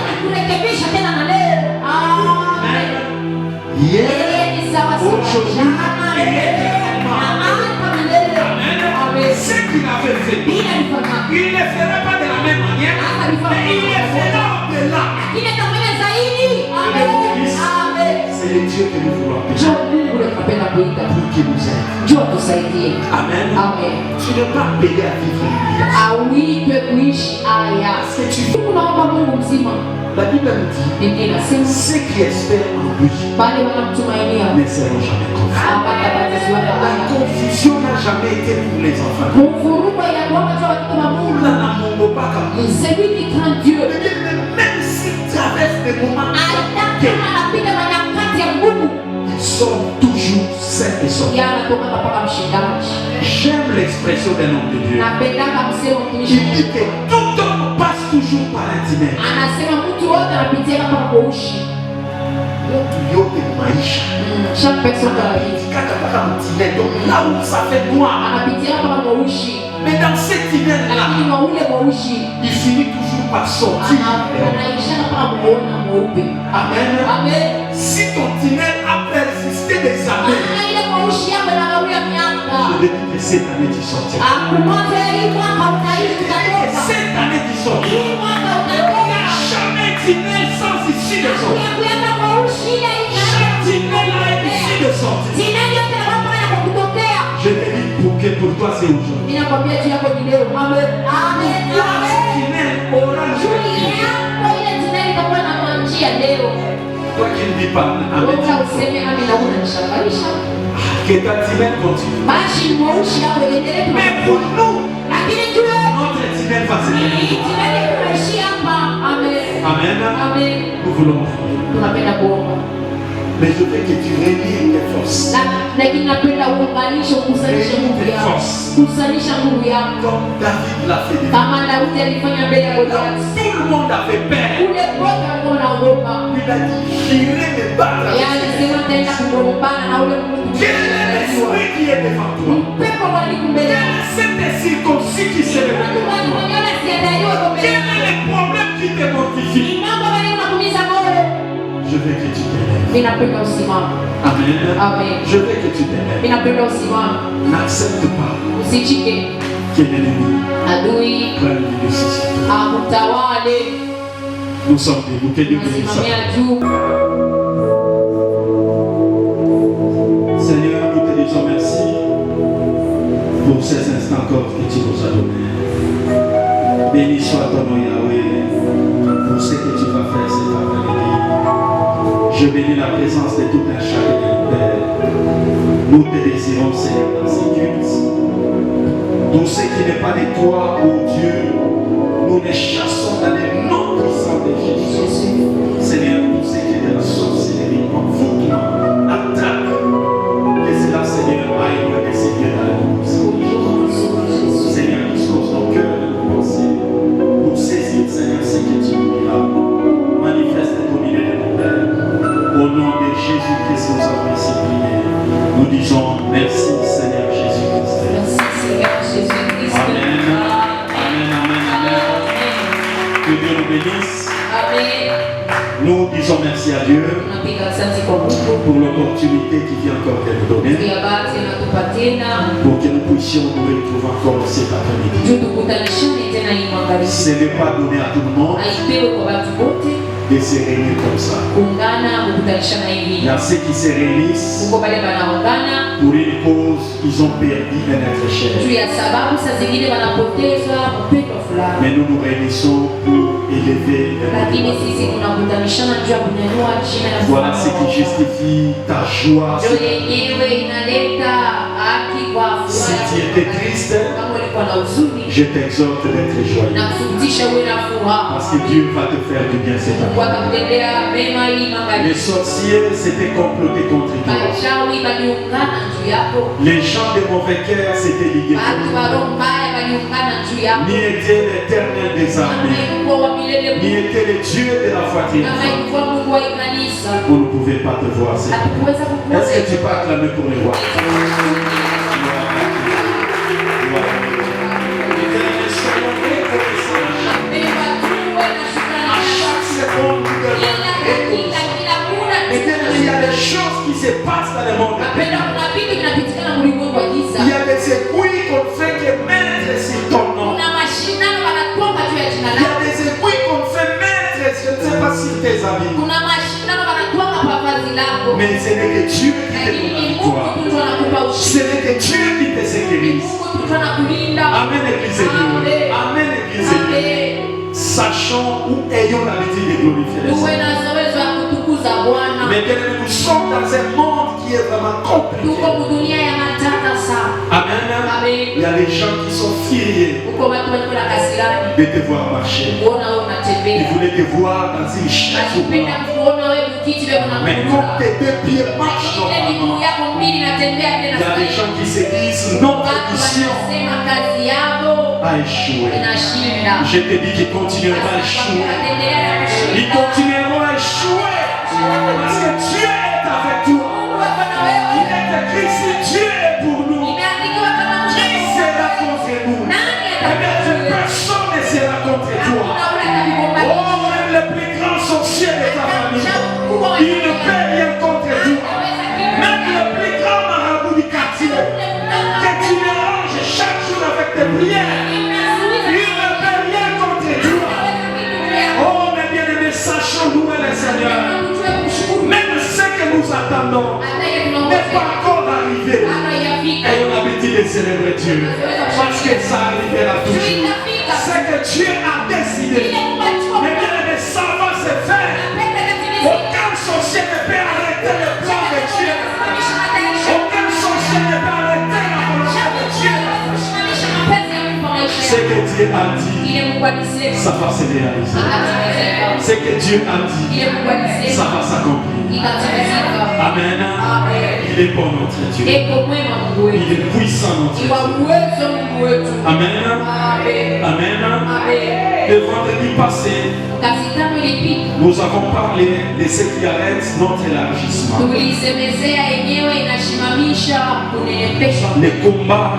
Aujourd'hui, ce qu'il avait fait, il ne le ferait pas de la même manière, mais il le fera au-delà. C'est le Dieu que nous voulons appeler. Njoo Mungu ule tunapenda kuita. Pour qu'il nous aide. Njoo tusaidie. Amen. Amen. Tu n'es pas appelé à vivre l'humiliation. Awitwe kuishi haya. Tunaomba Mungu mzima. La Bible nous dit, Biblia inasema ceux qui espèrent en lui wale wanamtumainia ne seront jamais confus. hawatabatizwa La kabisa. confusion n'a jamais été pour les enfants. Kuvuruga ya kwamba tu watoto wa Mungu. Là, na Mungu pas comme nous. Celui qui craint Dieu. Même s'ils traversent des moments Hata anapita nyakati ya ngumu. ils sont toujours sains et sauvés. Yanatoka mpaka mshindaji. J'aime l'expression d'un homme de Dieu. Napendaka msemo mtumishi. Il dit que tout homme passe toujours par un tunnel. Anasema mtu wote anapitia hapa kuishi. Mtu yote ni maisha. Chaque personne dans la vie. Kaka paka mtunnel. Donc là où ça fait noir. Anapitia hapa kuishi. Mais dans ce tunnel là, Lakini kwa ule kuishi. il finit toujours par sortir. Anaisha kama muona mweupe. Amen. Amen. Si ton tunnel a persisté des années, Ile kuishi yako na kawia miaka. je te dis que cette année tu sortiras. Akumoja hii mwaka utaishi Que utatoka. cette année tu sortiras. Hii mwaka utatoka. Jamais tunnel sans issue de sortie. Kuyakuya kuishi ile Chaque tunnel a une issue de sortie. Sina yote na mambo ya kutokea. Je te dis pour que pour toi c'est aujourd'hui. Ninakwambia juu yako ni leo. Amen. Amen. Toi, ce tunnel aura le Juu jour. yako ile tunaenda itakuwa na manjia leo. Toi qui ne dis pas Amen. Wewe useme amen na unanishangaisha. Que ta tunnel continue. Basi mweusi yako iendelee tu. Mais pour nous, Lakini juu notre tunnel va se terminer. tunaenda kuishi hapa. Amen. Amen. Amen. Nous voulons prier. Tunapenda kuomba. Mais je veux que tu relies tes forces. Lakini napenda uunganishe, ukusanishe nguvu yako. Kusanisha nguvu yako. Comme David l'a fait déjà. Kama Daudi alifanya mbele ya Goliathi. Tout le monde avait peur. Ule wote walikuwa wanaogopa. Il a dit, j'irai me battre avec Yaani celui-ci. sema tena kugombana na ule mtu. Quel est l'esprit qui est devant toi? Pepo walikumbele. Quel est cet circoncis qui s'est levé Watu devant toi? walikuwa siadaiwa kwa mbele. Quel est le problème qui te mortifie? Mambo bali unakumiza moyo. Je veux que tu t'élèves. Mimi napenda usimame. Amen. Amen. Je veux que tu t'élèves. Mimi napenda usimame. N'accepte pas Usichike que l'ennemi adui prenne le dessus. akutawale. Nous sommes debout. Que Dieu bénisse. Usimamia juu. Seigneur, nous te disons merci pour ces instants encore que tu nous as donnés. Béni soit ton nom, Yahweh, pour ce que tu vas faire cet après-midi. Je bénis la présence de tout un chacun de nos pères. Nous te désirons, Seigneur, dans ces cultes. Tout ce qui n'est pas de toi, ô Dieu, nous les chassons dans les noms puissants de Jésus. Seigneur, tout ce qui est de la sorcellerie, envoûtement, attaque, que cela, Seigneur, aille loin de ces dieux dans le nom puissant de Jésus. Seigneur, dispose nos cœurs de nos pensées pour saisir, Seigneur, ce que tu nous diras. Manifeste ton milieu de nos pères. Au nom de Jésus-Christ, nous avons ainsi prié. Nous disons merci, Seigneur Jésus-Christ. Merci Seigneur Jésus-Christ. Amen. Amen, amen, amen. Que Dieu nous bénisse. Amen. Nous disons merci à Dieu Tunapiga asante kwa Mungu. pour l'opportunité qu'il vient encore de nous donner, Ya bahati anatupa tena. pour que nous puissions nous retrouver encore cet après-midi. Juu tukutanishane tena hii magharibi. Ce n'est pas donné à tout le monde Haipewi kwa watu wote de se réunir comme ça. kuungana kukutanishana Il hivi. y a ceux qui se réunissent Kuko wale wanaungana pour une cause, ils ont perdu un être cher. juu ya sababu saa zingine wanapoteza mpendwa fulani. Mais nous nous réunissons pour élever le Lakini nom. sisi tunakutanishana juu ya kunyanyua jina la Voilà ce qui Mungu. justifie ta joie. Ndio yenyewe inaleta haki kwa Si tu étais triste, kama ulikuwa na huzuni je t'exhorte d'être joyeux. na kusutisha uwe na furaha. Parce que Dieu va te faire du bien cet après-midi. Wakamtendea mema hii Les magharibi. sorciers s'étaient complotés contre toi. Wachawi waliungana juu yako. Les gens de mauvais cœur s'étaient ligués Watu contre wa toi. roho mbaya waliungana juu yako. Ni était l'éternel des Kama armées. ilikuwa wa milele Ni était le Dieu de la foi kama triomphante. ilikuwa Mungu wa kanisa. On ne pouvait pas te voir. Seigneur. Hatukuweza Est-ce que tu kukuona. peux acclamer pour le roi? Il y a des choses qui se passent dans le monde. Il y a des écouilles qu'on fait que mettre sur ton nom. Il y a des écouilles qu'on fait mettre, je ne sais pas si tes amis. Mais ce n'est que Dieu qui te donne la victoire. Ce n'est que Dieu qui te sécurise. Amen, Église de Dieu. Amen, Église de Dieu. Sachons ou ayons l'habitude de glorifier le Seigneur. Mais bien, nous sommes dans un monde qui est vraiment compliqué. Amen. Il y a des gens qui sont furieux de te voir marcher. Ils voulaient te voir dans une chaise ou pas. Mais quand tes deux pieds marchent normalement, il y a des gens qui se disent notre mission a échoué. Je te dis qu'ils continueront à échouer. Ils continueront à échouer. Parce que Dieu est avec toi. Il est écrit si Dieu est pour nous, qui sera contre nous? Eh bien, personne ne sera contre toi. Oh, même le plus grand sorcier de ta famille, il ne peut rien contre toi. Même le plus grand marabout du quartier, que tu mélanges chaque jour avec tes prières, il ne peut rien contre toi. Oh, mes bien-aimés, sachons louer le Seigneur. Même ce que nous attendons n'est pas encore arrivé. Ayons l'habitude de célébrer Dieu. Parce que ça arrivera toujours. Ce que Dieu a décidé. Mais bien, ça va se faire. Aucun sorcier ne peut arrêter le plan de Dieu. Aucun sorcier ne peut arrêter la volonté de Dieu. Ce que Dieu a dit, ça va se réaliser. Ce que Dieu a dit, ça va s'accomplir. Amen. Il est bon notre Dieu. Il est puissant notre Dieu. Amen. Amen. Le vendredi passé, nous avons parlé de ce qui arrête notre élargissement. Les combats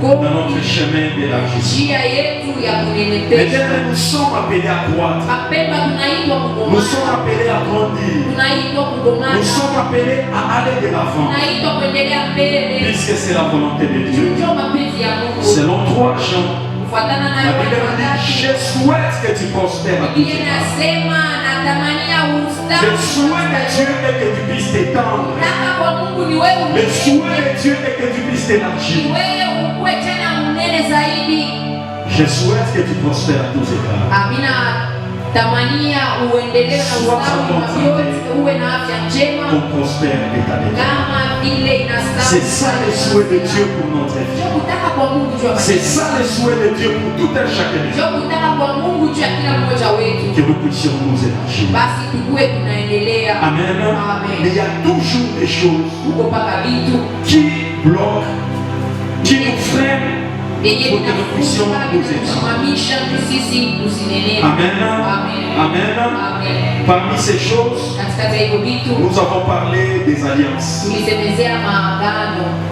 dans notre chemin d'élargissement. Maintenant, nous sommes appelés à croître. Nous sommes appelés à grandir. Nous sommes appelés à aller de l'avant. Puisque c'est la volonté de Dieu. Selon 3 Jean, la Bible dit, je souhaite que tu prospères à tout tes le souhait de Dieu est que tu puisses t'étendre. Le souhait de Dieu est que tu puisses t'élargir. Je souhaite que tu prospères à tous égards. Tamania uendelee na ustawi wa yote, uwe na afya njema kama vile inastahili. C'est ça le souhait de Dieu pour notre vie. C'est ça le souhait de Dieu pour tout un chacun de nous. Que nous puissions nous élargir. Amen. Mais il y a toujours des choses qui bloquent, qui nous freinent. Pour que nous puissions nous étendre. Amen. Amen. Parmi ces choses, nous avons parlé des alliances.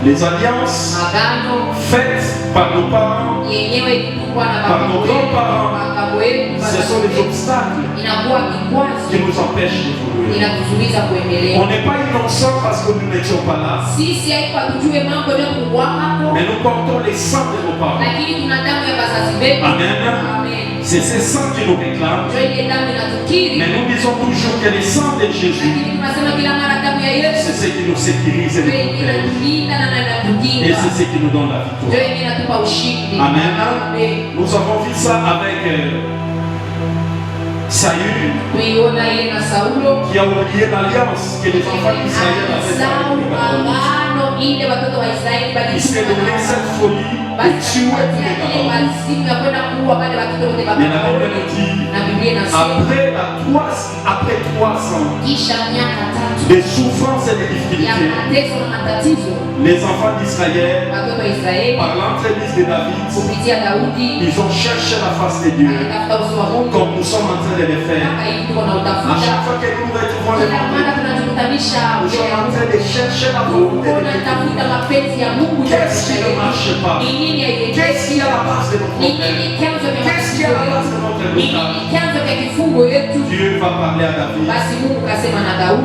Les alliances faites par nos parents, par nos grands-parents, ce sont des obstacles qui nous empêchent d'évoluer. On n'est pas innocent parce que nous n'étions pas là. Mais nous portons les sang de nos parents. Amen. C'est ce sang qui nous réclame. Mais nous disons toujours que le sang de Jésus, c'est ce qui nous sécurise et nous protège. Et c'est ce qui nous donne la victoire. Amen. Nous avons vu ça avec Saül, qui a oublié l'alliance que les enfants d'Israël avaient avec. Il s'est donné cette folie de tuer tous les Gabaonites. Mais la Bible nous dit, après 3 ans de souffrance et de difficultés, les enfants d'Israël, par l'entremise de David, ils ont cherché la face de Dieu, comme nous sommes en train de le faire. À chaque fois que nous nous retrouvons le vendredi, nous sommes en train de chercher la volonté de Dieu. Qu'est-ce qui ne marche pas? Qu'est-ce qui est à la base de nos problèmes? Qu'est-ce qui est à la base de notre blocage? Dieu va parler à David.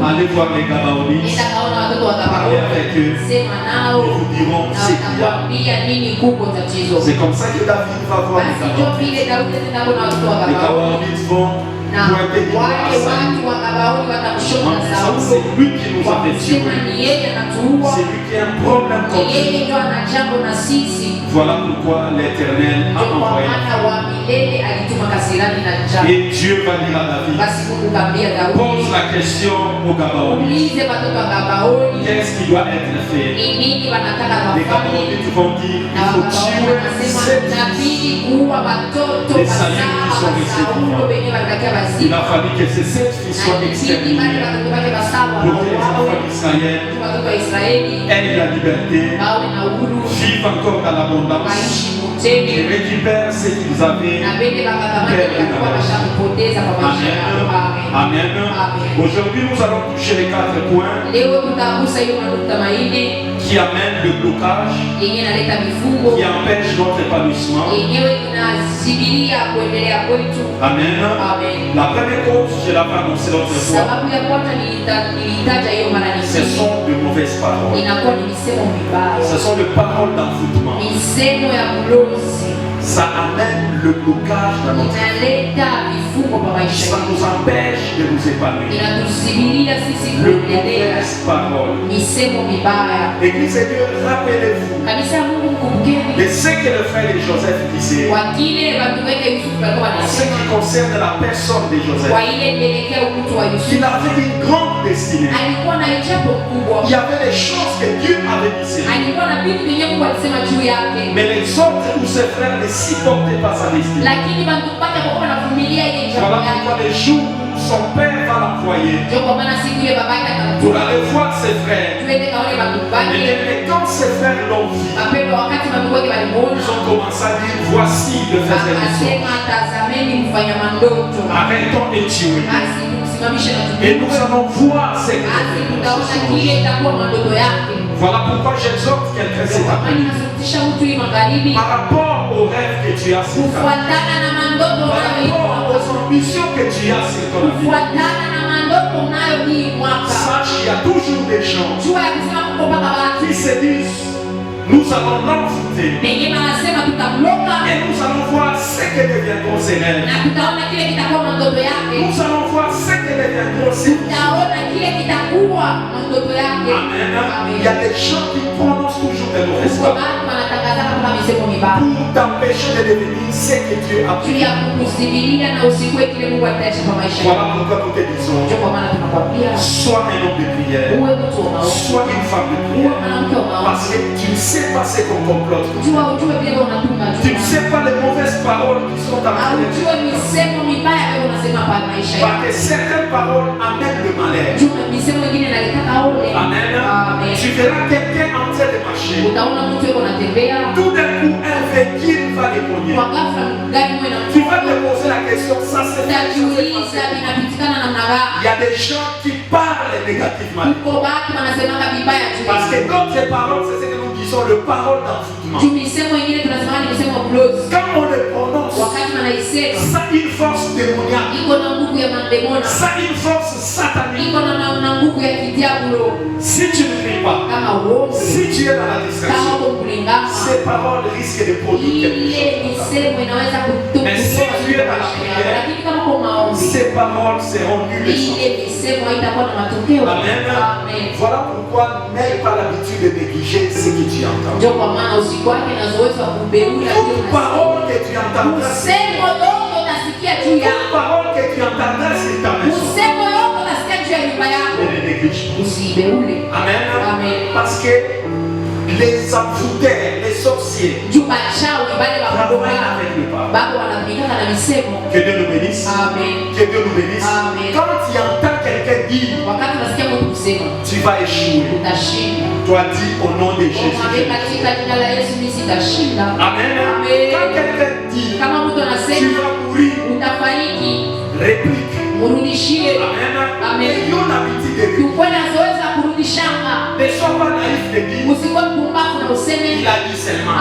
Allez voir les Gabaonites, parlez avec eux. Ils vous diront ce qu'il y a. C'est comme ça que David va voir les Gabaonites. Les Gabaonites vont c'est lui qui nous a fait tuer. C'est lui qui a un problème contre nous. Voilà pourquoi l'Éternel a envoyé. Et Dieu va dire à David, pose la question au Gabaonites. Qu'est-ce qui doit être fait? Les Gabaonites vont dire, il faut tuer 7 des Samuel qui sont restés vivants. Il a fallu que ces 7 fils soient exterminés pour que les enfants d'Israël aient la liberté, vivent encore dans l'abondance et récupèrent ce qu'ils avaient perdu. Amen. Aujourd'hui, nous allons toucher les 4 points qui amènent le blocage, qui empêchent notre épanouissement. Amen. La première cause, je l'avais annoncé l'autre fois, ce sont de mauvaises paroles. Ce sont de paroles d'envoûtement. Ça amène le blocage dans notre vie. Ça nous empêche de nous épanouir. Le mauvaises paroles. Église de Dieu, rappelez-vous de ce que le frère de Joseph disait. Ce qui concerne la personne de Joseph. Il avait une grande destinée. Il y avait des choses que Dieu avait décidées. Mais les autres ou ses frères ne supportaient pas sa destinée. Voilà pourquoi les jours où son père va l'employer pour aller voir ses frères. Et quand ses frères l'ont vu, ils ont commencé à dire, voici le frère de l'histoire. Arrêtons de tuer. Et nous allons voir ce que voilà pourquoi j'exhorte quelqu'un cet après-midi. Par rapport aux rêves que tu as sur ta vie, par rapport aux ambitions que tu as sur ton vie, sache qu'il y a toujours des gens qui se disent, nous allons l'envoûter et nous allons voir ce que deviendront ces rêves. Nous allons voir ce que deviendront ces rêves. Amen. Il y a des gens qui prononcent toujours des mauvaises paroles pour t'empêcher de devenir ce que Dieu a pris. Voilà pourquoi nous te disons, sois un homme de prière, sois une femme de prière, parce que tu ne sais pas ce qu'on complote. Tu ne sais pas les mauvaises paroles qui sont dans la vie. Parce que certaines paroles amènent le malheur. Amen. Tu verras quelqu'un en train de marcher. Tout d'un coup, un véhicule va dépogner. Tu vas te poser la question, ça c'est fait. Il y a des gens qui parlent négativement. Parce que d'autres paroles, c'est ce que nous disons, le parole d'envoûtement. Quand on le prononce, ça a une force démoniaque. Ça a une force satanique. Si tu ne pries pas, si tu es dans la distraction, ces paroles risquent de produire quelque chose. Mais si tu es dans la prière, ces paroles seront nulles et sans. Amen. Voilà pourquoi n'aie pas l'habitude de négliger ce que tu entends. Toute parole que tu entendras, toute parole que tu entendras, c'est ta maison. Ne néglige pas. Amen. Parce que les envoûteurs, les sorciers travaillent avec le pape. Que Dieu nous bénisse. Que Dieu nous bénisse. Quand tu entends quelqu'un dire, tu vas échouer. Toi dis au nom de Jésus. Amen. Quand quelqu'un dit, tu vas mourir, réplique. Amen. Ayons l'habitude de répliquer. Ne sois pas naïf de dire, il a dit seulement.